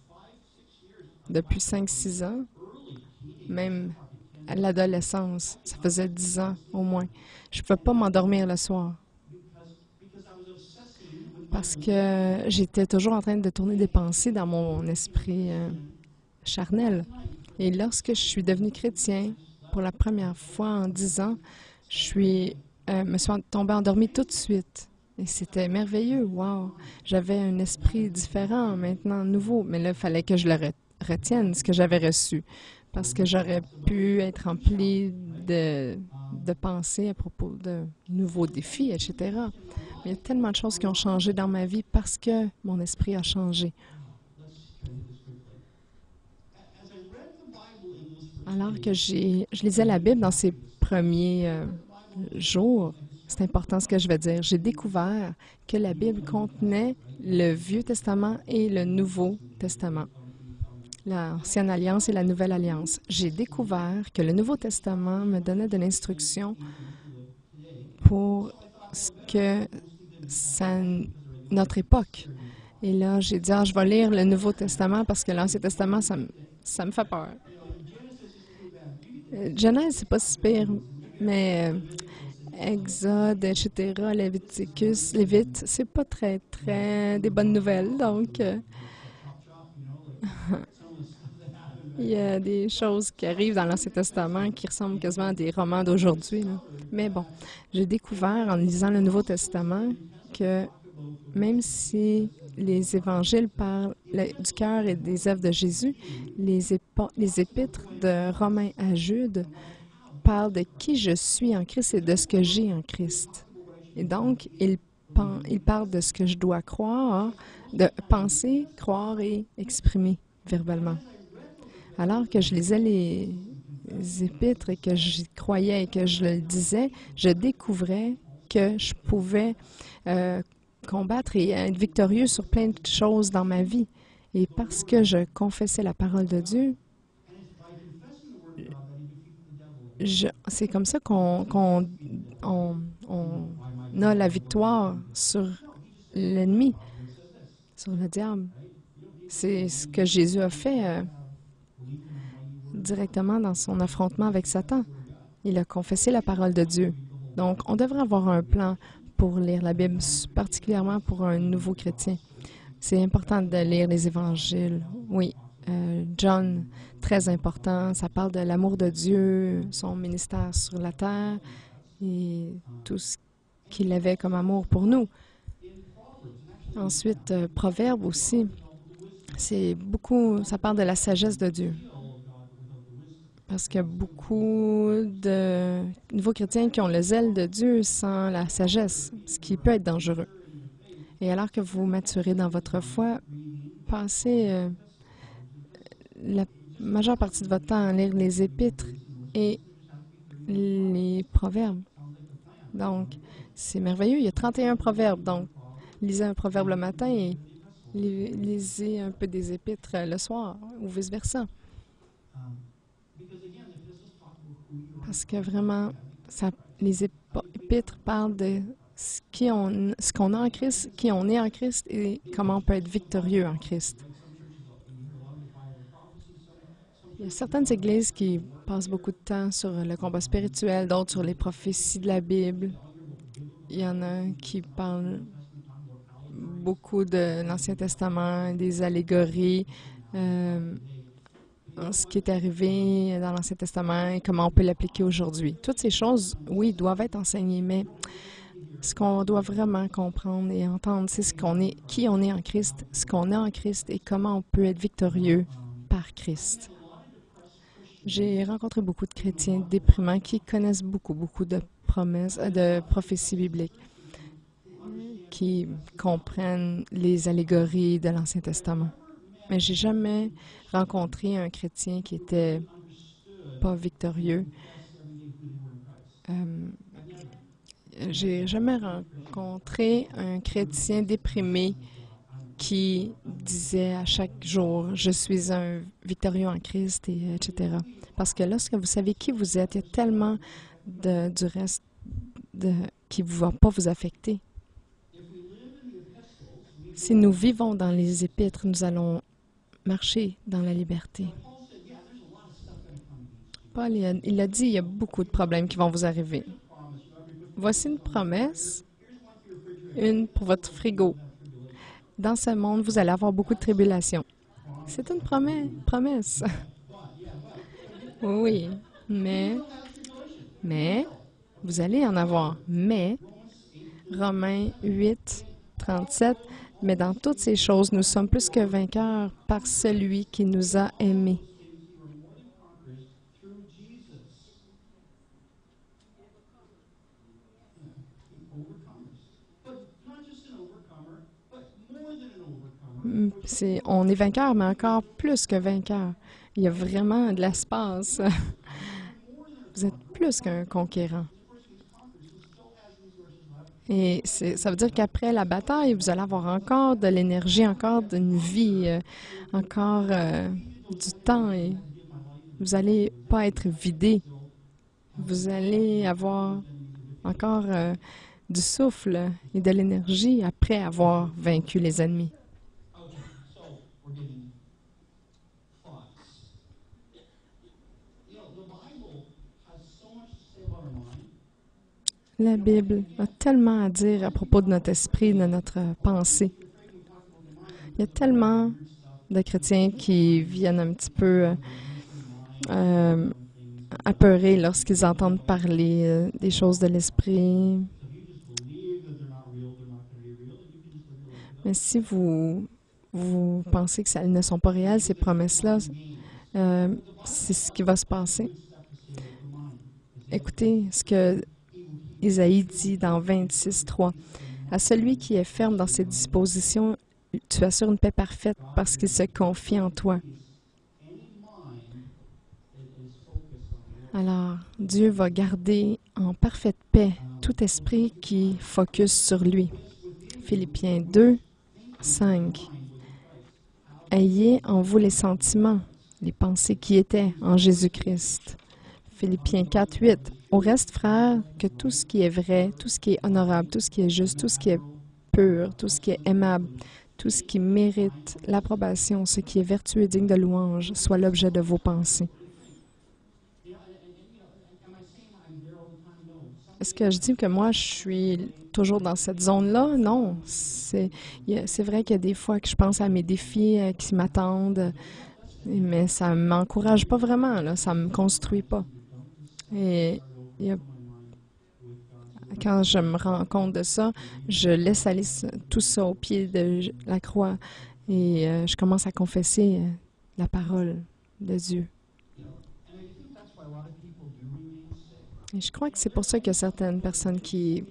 depuis 5-6 ans, même à l'adolescence. Ça faisait 10 ans au moins. Je ne pouvais pas m'endormir le soir parce que j'étais toujours en train de tourner des pensées dans mon esprit charnel. Et lorsque je suis devenu chrétien, pour la première fois en 10 ans, me suis tombée endormie tout de suite. Et c'était merveilleux. Wow! J'avais un esprit différent maintenant, nouveau. Mais là, il fallait que je le retienne, ce que j'avais reçu. Parce que j'aurais pu être remplie de pensées à propos de nouveaux défis, etc. Mais il y a tellement de choses qui ont changé dans ma vie parce que mon esprit a changé. Alors que je lisais la Bible dans ces premiers jours, c'est important ce que je vais dire, j'ai découvert que la Bible contenait le Vieux Testament et le Nouveau Testament, l'Ancienne Alliance et la Nouvelle Alliance. J'ai découvert que le Nouveau Testament me donnait de l'instruction pour ce que notre époque. Et là, j'ai dit, je vais lire le Nouveau Testament parce que l'Ancien Testament, ça me fait peur. Genèse, c'est pas si pire, mais Exode, etc., Lévite, c'est pas très des bonnes nouvelles. Donc, il y a des choses qui arrivent dans l'Ancien Testament qui ressemblent quasiment à des romans d'aujourd'hui. Mais bon, j'ai découvert en lisant le Nouveau Testament que même si les évangiles parlent du cœur et des œuvres de Jésus, les épîtres de Romains à Jude parlent de qui je suis en Christ et de ce que j'ai en Christ. Et donc, il parle de ce que je dois croire, de penser, croire et exprimer verbalement. Alors que je lisais les épîtres et que j'y croyais et que je le disais, je découvrais que je pouvais combattre et être victorieux sur plein de choses dans ma vie. Et parce que je confessais la parole de Dieu, c'est comme ça qu'on a la victoire sur l'ennemi, sur le diable. C'est ce que Jésus a fait directement dans son affrontement avec Satan. Il a confessé la parole de Dieu. Donc, on devrait avoir un plan pour lire la Bible, particulièrement pour un nouveau chrétien. C'est important de lire les évangiles. Oui, John, très important. Ça parle de l'amour de Dieu, son ministère sur la terre et tout ce qu'il avait comme amour pour nous. Ensuite, Proverbe aussi. Ça parle de la sagesse de Dieu. Parce qu'il y a beaucoup de nouveaux chrétiens qui ont le zèle de Dieu sans la sagesse, ce qui peut être dangereux. Et alors que vous maturez dans votre foi, passez la majeure partie de votre temps à lire les épîtres et les proverbes. Donc, c'est merveilleux. Il y a 31 proverbes. Donc, lisez un proverbe le matin et lisez un peu des épîtres le soir ou vice-versa. Parce que vraiment, les épîtres parlent de ce qu'on a en Christ, qui on est en Christ et comment on peut être victorieux en Christ. Il y a certaines églises qui passent beaucoup de temps sur le combat spirituel, d'autres sur les prophéties de la Bible. Il y en a qui parlent beaucoup de l'Ancien Testament, des allégories, ce qui est arrivé dans l'Ancien Testament et comment on peut l'appliquer aujourd'hui. Toutes ces choses, oui, doivent être enseignées, mais ce qu'on doit vraiment comprendre et entendre, c'est qui on est en Christ, ce qu'on a en Christ et comment on peut être victorieux par Christ. J'ai rencontré beaucoup de chrétiens déprimants qui connaissent beaucoup de promesses, de prophéties bibliques, qui comprennent les allégories de l'Ancien Testament. Mais j'ai jamais rencontré un chrétien qui était pas victorieux. J'ai jamais rencontré un chrétien déprimé qui disait à chaque jour « Je suis un victorieux en Christ », et etc. Parce que lorsque vous savez qui vous êtes, il y a tellement du reste qui ne va pas vous affecter. Si nous vivons dans les épîtres, nous allons marcher dans la liberté. Paul, il a dit, il y a beaucoup de problèmes qui vont vous arriver. Voici une promesse, une pour votre frigo. Dans ce monde, vous allez avoir beaucoup de tribulations. C'est une promesse. Oui, mais, vous allez en avoir. Mais, Romains 8, 37, mais dans toutes ces choses, nous sommes plus que vainqueurs par celui qui nous a aimés. On est vainqueur, mais encore plus que vainqueur. Il y a vraiment de l'espace. Vous êtes plus qu'un conquérant. Et ça veut dire qu'après la bataille, vous allez avoir encore de l'énergie, encore d'une vie, encore du temps. Et vous n'allez pas être vidé. Vous allez avoir encore du souffle et de l'énergie après avoir vaincu les ennemis. La Bible a tellement à dire à propos de notre esprit, de notre pensée. Il y a tellement de chrétiens qui viennent un petit peu apeurés lorsqu'ils entendent parler des choses de l'esprit. Mais si vous pensez que elles ne sont pas réelles, ces promesses-là, c'est ce qui va se passer. Écoutez ce que Isaïe dit dans 26:3. « À celui qui est ferme dans ses dispositions, tu assures une paix parfaite parce qu'il se confie en toi. » Alors, Dieu va garder en parfaite paix tout esprit qui focus sur lui. Philippiens 2, 5. « Ayez en vous les sentiments, les pensées qui étaient en Jésus-Christ. » Philippiens 4, 8. Au reste, frères, que tout ce qui est vrai, tout ce qui est honorable, tout ce qui est juste, tout ce qui est pur, tout ce qui est aimable, tout ce qui mérite l'approbation, ce qui est vertueux et digne de louange, soit l'objet de vos pensées. Est-ce que je dis que moi, je suis toujours dans cette zone-là? Non. C'est vrai qu'il y a des fois que je pense à mes défis qui m'attendent Mais ça ne m'encourage pas vraiment, là, ça ne me construit pas. Et quand je me rends compte de ça, je laisse aller tout ça au pied de la croix et je commence à confesser la parole de Dieu. Et je crois que c'est pour ça qu'il y a certaines personnes qui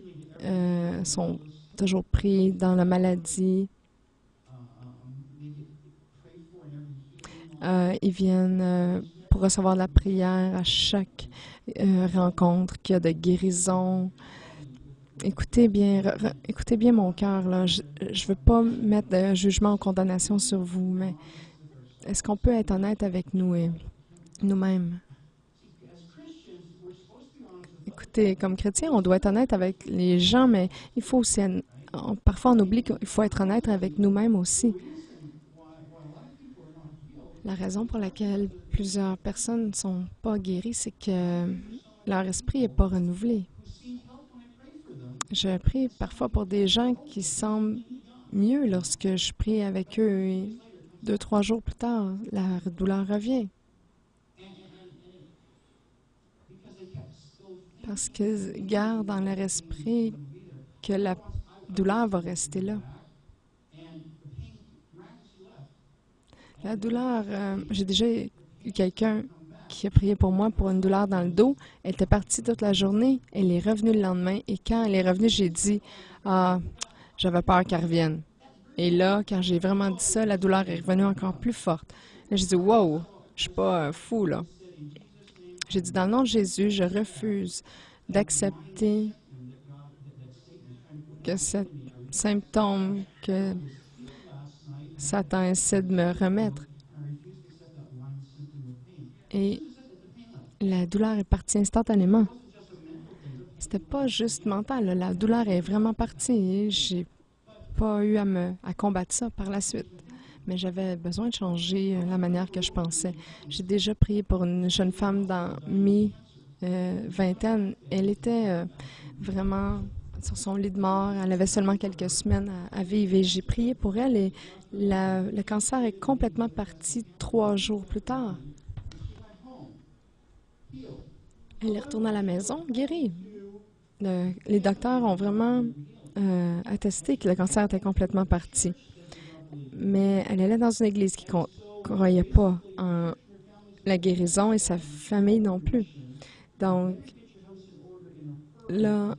sont toujours pris dans la maladie. Ils viennent pour recevoir de la prière à chaque rencontre, qu'il y a de guérison. Écoutez bien mon cœur, là. Je ne veux pas mettre de jugement ou condamnation sur vous, mais est-ce qu'on peut être honnête avec nous et nous-mêmes? Écoutez, comme chrétien, on doit être honnête avec les gens, mais il faut aussi, parfois on oublie qu'il faut être honnête avec nous-mêmes aussi. La raison pour laquelle plusieurs personnes ne sont pas guéries, c'est que leur esprit n'est pas renouvelé. Je prie parfois pour des gens qui semblent mieux lorsque je prie avec eux et 2-3 jours plus tard, la douleur revient. Parce qu'ils gardent dans leur esprit que la douleur va rester là. La douleur, j'ai déjà eu quelqu'un qui a prié pour moi pour une douleur dans le dos. Elle était partie toute la journée, elle est revenue le lendemain et quand elle est revenue, j'ai dit « Ah, j'avais peur qu'elle revienne ». Et là, quand j'ai vraiment dit ça, la douleur est revenue encore plus forte. Là, j'ai dit « Wow, je suis pas fou là ». J'ai dit « Dans le nom de Jésus, je refuse d'accepter que ce symptôme que Satan essaie de me remettre. » Et la douleur est partie instantanément. C'était pas juste mental, là. La douleur est vraiment partie. J'ai pas eu à combattre ça par la suite. Mais j'avais besoin de changer la manière que je pensais. J'ai déjà prié pour une jeune femme dans mi-vingtaine. Elle était vraiment sur son lit de mort. Elle avait seulement quelques semaines à vivre. Et j'ai prié pour elle et le cancer est complètement parti 3 jours plus tard. Elle est retournée à la maison, guérie. Les docteurs ont vraiment attesté que le cancer était complètement parti. Mais elle allait dans une église qui ne croyait pas en la guérison et sa famille non plus. Donc, là,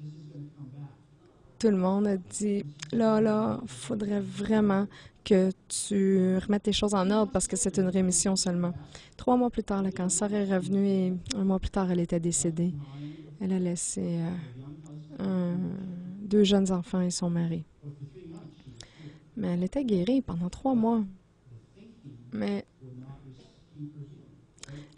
tout le monde a dit, là, il faudrait vraiment que tu remettes tes choses en ordre parce que c'est une rémission seulement. 3 mois plus tard, le cancer est revenu et 1 mois plus tard, elle était décédée. Elle a laissé 2 jeunes enfants et son mari. Mais elle était guérie pendant 3 mois. Mais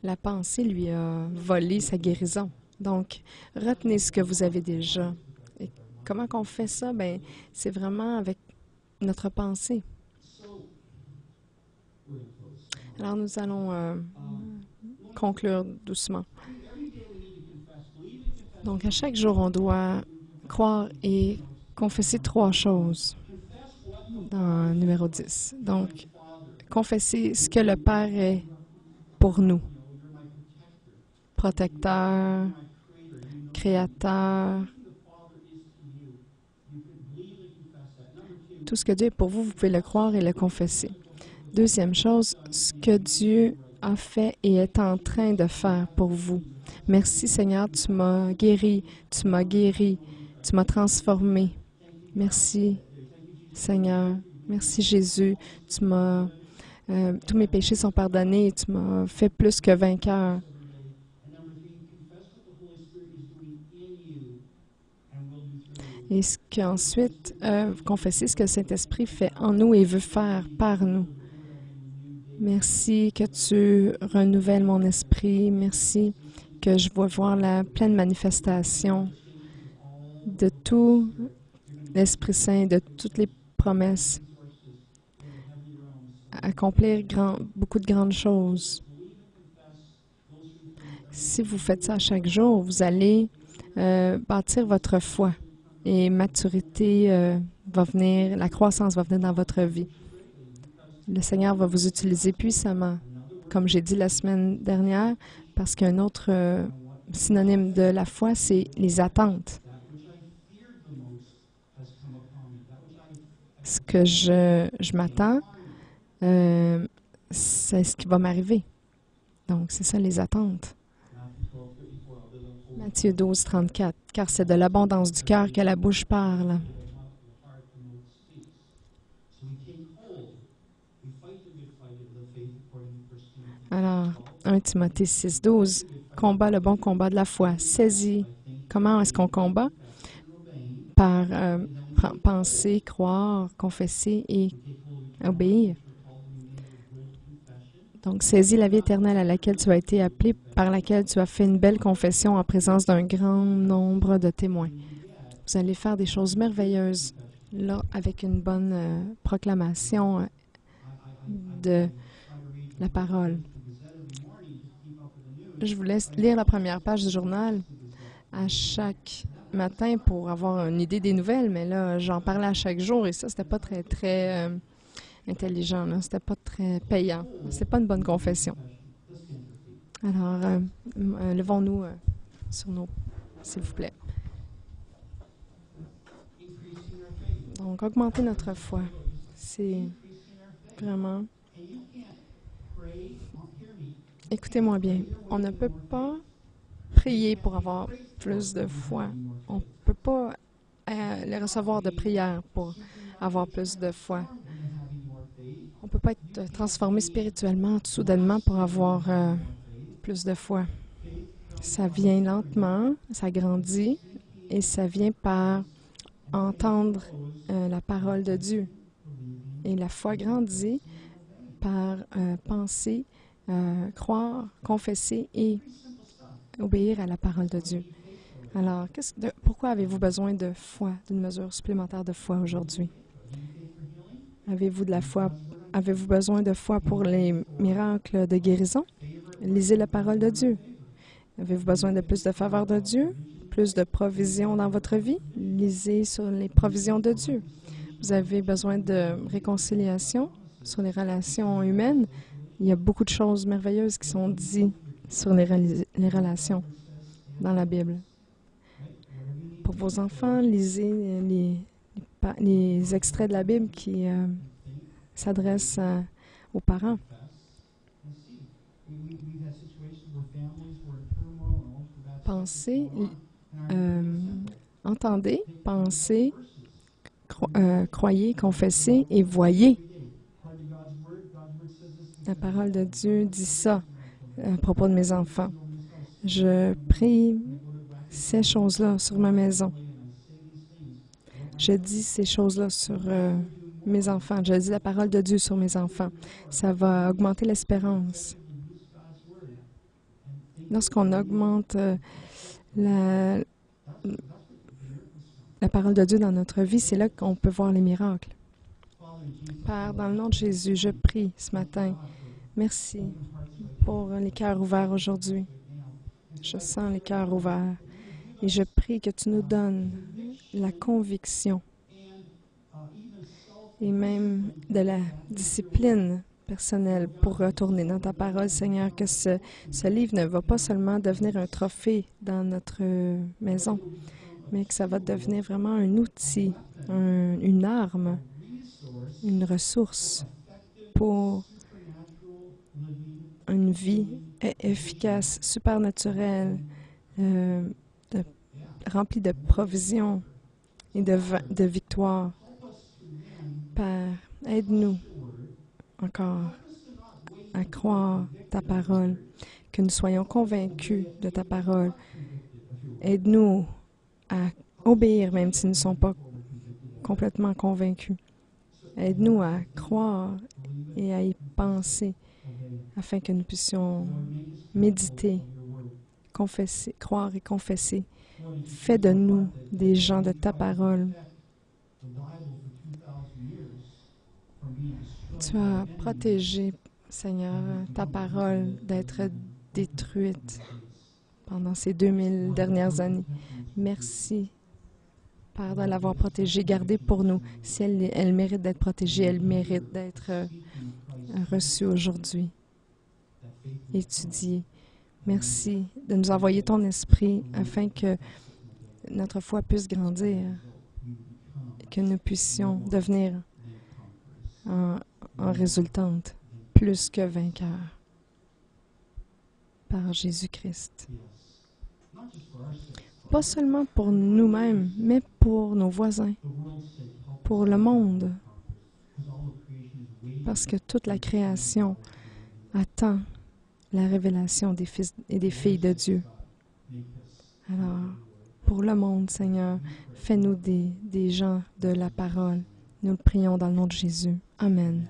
la pensée lui a volé sa guérison. Donc, retenez ce que vous avez déjà. Et comment qu'on fait ça? Bien, c'est vraiment avec notre pensée. Alors, nous allons conclure doucement. Donc, à chaque jour, on doit croire et confesser 3 choses dans numéro 10. Donc, confesser ce que le Père est pour nous. Protecteur, créateur. Tout ce que Dieu est pour vous, vous pouvez le croire et le confesser. Deuxième chose, ce que Dieu a fait et est en train de faire pour vous. Merci Seigneur, tu m'as guéri, tu m'as transformé. Merci Seigneur, merci Jésus, tous mes péchés sont pardonnés, tu m'as fait plus que vainqueur. Et qu'ensuite, vous confessez ce que le Saint-Esprit fait en nous et veut faire par nous. Merci que tu renouvelles mon esprit. Merci que je vois voir la pleine manifestation de tout l'Esprit Saint, de toutes les promesses. Accomplir beaucoup de grandes choses. Si vous faites ça chaque jour, vous allez bâtir votre foi. Et maturité va venir, la croissance va venir dans votre vie. Le Seigneur va vous utiliser puissamment. comme j'ai dit la semaine dernière, parce qu'un autre synonyme de la foi, c'est les attentes. Ce que je m'attends, c'est ce qui va m'arriver. Donc, c'est ça, les attentes. Matthieu 12, 34. Car c'est de l'abondance du cœur que la bouche parle. Alors, 1 Timothée 6, 12. Combat le bon combat de la foi. Saisis. Comment est-ce qu'on combat? Par penser, croire, confesser et obéir. Donc, saisis la vie éternelle à laquelle tu as été appelé, par laquelle tu as fait une belle confession en présence d'un grand nombre de témoins. Vous allez faire des choses merveilleuses, là, avec une bonne proclamation de la parole. Je vous laisse lire la première page du journal à chaque matin pour avoir une idée des nouvelles, mais là, j'en parlais à chaque jour et ça, c'était pas très intelligent, là. C'était pas très payant. C'est pas une bonne confession. Alors, levons-nous sur nos... s'il vous plaît. Donc, augmenter notre foi, c'est vraiment... Écoutez-moi bien, on ne peut pas prier pour avoir plus de foi. On ne peut pas les recevoir de prière pour avoir plus de foi. On ne peut pas être transformé spirituellement tout soudainement pour avoir plus de foi. Ça vient lentement, ça grandit et ça vient par entendre la parole de Dieu. Et la foi grandit par penser, croire, confesser et obéir à la parole de Dieu. Alors, pourquoi avez-vous besoin de foi, d'une mesure supplémentaire de foi aujourd'hui? Avez-vous de la foi? Avez-vous besoin de foi pour les miracles de guérison? Lisez la parole de Dieu. Avez-vous besoin de plus de faveur de Dieu? Plus de provisions dans votre vie? Lisez sur les provisions de Dieu. Vous avez besoin de réconciliation sur les relations humaines? Il y a beaucoup de choses merveilleuses qui sont dites sur les relations dans la Bible. Pour vos enfants, lisez les extraits de la Bible qui s'adressent aux parents. Pensez, entendez, pensez, croyez, confessez et voyez. La parole de Dieu dit ça à propos de mes enfants. Je prie ces choses-là sur ma maison. Je dis ces choses-là sur mes enfants. Je dis la parole de Dieu sur mes enfants. Ça va augmenter l'espérance. Lorsqu'on augmente la parole de Dieu dans notre vie, c'est là qu'on peut voir les miracles. Père, dans le nom de Jésus, je prie ce matin. Merci pour les cœurs ouverts aujourd'hui. Je sens les cœurs ouverts. Et je prie que tu nous donnes la conviction et même de la discipline personnelle pour retourner dans ta parole, Seigneur, que ce livre ne va pas seulement devenir un trophée dans notre maison, mais que ça va devenir vraiment un outil, une arme, une ressource pour une vie efficace, supernaturelle, remplie de provisions et de victoires. Père, aide-nous encore à croire ta parole, que nous soyons convaincus de ta parole. Aide-nous à obéir même si nous ne sommes pas complètement convaincus. Aide-nous à croire et à y penser afin que nous puissions méditer, confesser, croire et confesser. Fais de nous des gens de ta parole. Tu as protégé, Seigneur, ta parole d'être détruite pendant ces 2000 dernières années. Merci, Père, de l'avoir protégée, gardée pour nous. Si elle mérite d'être protégée, elle mérite d'être reçue aujourd'hui. étudier. Merci de nous envoyer ton esprit afin que notre foi puisse grandir et que nous puissions devenir en résultante plus que vainqueurs par Jésus-Christ. Pas seulement pour nous-mêmes, mais pour nos voisins, pour le monde, parce que toute la création attend la révélation des fils et des filles de Dieu. Alors, pour le monde, Seigneur, fais-nous des gens de la parole. Nous le prions dans le nom de Jésus. Amen.